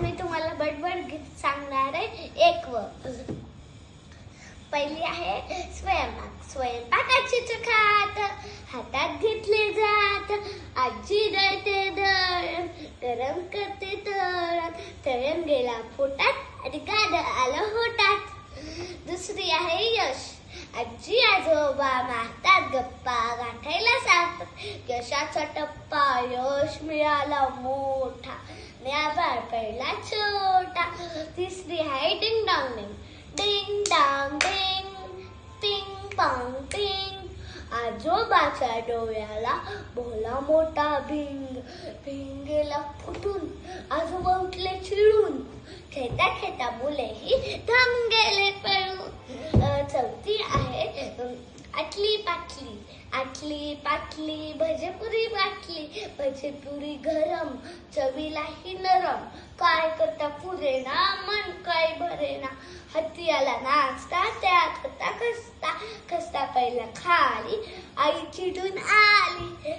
मी तुम्हाला बडबड गीत सांगणार आहे. एक पहिली आहे स्वयंपाक. स्वयंपाकाची चखात हातात घेतले जात. आजी दळते दळण, गरम करते तळण, तळण गेला पोटात आणि गाड आलं होटात. दुसरी आहे यश. आजी आजोबा मारतात गप्पा, गाठायला सांगतात यशाचा टप्पा. यश मिळाला मोठा, न्याबाळ पडला छोटा. तिसरी आहे डिंग डॉंग डिंग, डिंग डॉंग डिंग, पिंग पॉंग पिंग. आजोबाच्या डोळ्याला भोला मोठा भिंग, भिंग गेला फुटून, आजोबा उठले चिडून. खेळता खेळता मुलेही धाम गेले पळून. चौथी आहे आटली पाटली. आटली पाटली भजेपुरी वाटली, भजेपुरी गरम चवीलाही नरम. काय करता पुरेना मन काय भरेना. हाती आला नाचता, त्यात होता खस्ता, खस्ता पहिला खाली, आई चिडून आली.